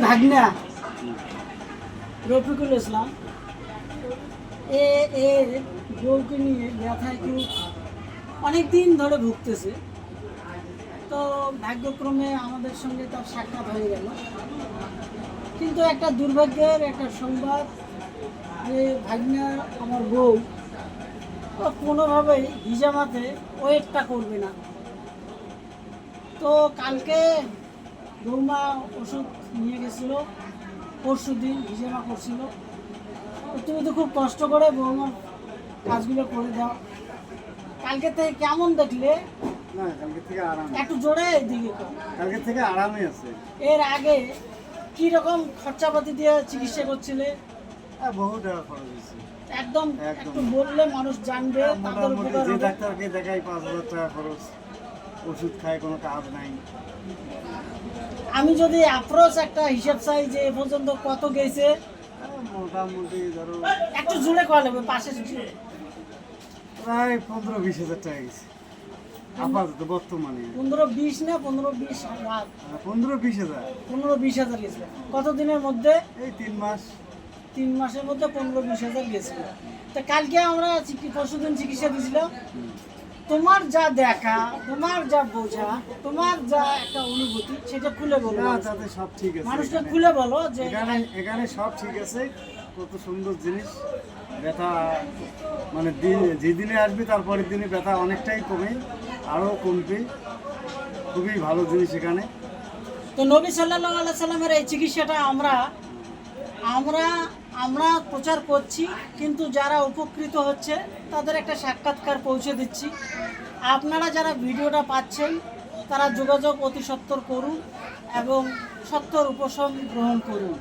ভাগনা রফিকুল ইসলাম এর বউকে নিয়ে ব্যথায় খুব অনেক দিন ধরে ভুগতেছে। তো ভাগ্যক্রমে আমাদের সঙ্গে তার সাক্ষাৎ হয়ে গেল, কিন্তু একটা দুর্ভাগ্যের একটা সংবাদ যে ভাগনা আমার বউ কোনোভাবেই হিজামাতে ওয়েটটা করবে না। তো কালকে বৌমা ওষুধ নিয়ে গেছিল, পরশু দিন হিজামা করছিল। তো তুমি তো খুব কষ্ট করে বৌমার কাজগুলো করে দাও। কালকে থেকে কেমন দেখলে? না, কালকে থেকে আরাম, একটু জোরে এদিকে কর। কালকে থেকে আরামই আছে। এর আগে কি রকম খরচাপাতি দিয়ে চিকিৎসা করছিলে? বহু টাকা খরচ হয়েছে। একদম একটু বললে মানুষ জানবে, তাদের মোটামুটি উপকার যে হবে। ডাক্তারকে দেখাই 5,000 টাকা খরচ, ওষুধ খায় কোনো কাজ নাই। আমি যদি অ্যাপ্রোচ একটা হিসাব চাই যে এ পর্যন্ত কত গেছে, মোটামুটি ধরো একটু জুড়ে করা লাগবে পাশে প্রায় 15-20 হাজার টাকা গেছে আপাতত বর্তমানে। 15-20 না 15-20 লাখ, 15-20 হাজার, 15-20 হাজার গেছিল। কতদিনের মধ্যে? এই 3 মাস। 3 মাসের মধ্যে 15-20 হাজার গেছিল। তা কালকে আমরা পরশুদিন চিকিৎসা দিয়েছিলাম। তোমার যা দেখা, তোমার যা বোঝা, তোমার যা একটা অনুভূতি, সেটা খুলে বলো। না, তাতে সব ঠিক আছে। মানুষকে খুলে বলো যে এখানে সব ঠিক আছে। কত সুন্দর জিনিস। ব্যথা মানে যেদিনে আসবে তারপরের দিনে ব্যথা অনেকটাই কমে, আরও কমবে। খুবই ভালো জিনিস এখানে। তো নবী সাল্লাল্লাহু আলাইহি সাল্লামের এই চিকিৎসাটা আমরা আমরা আমরা প্রচার করছি, কিন্তু যারা উপকৃত হচ্ছে তাদের একটা সাক্ষাৎকার পৌঁছে দিচ্ছি। আপনারা যারা ভিডিওটা পাচ্ছেন তারা যোগাযোগ অতি সত্বর করুন এবং সত্বর উপশম গ্রহণ করুন।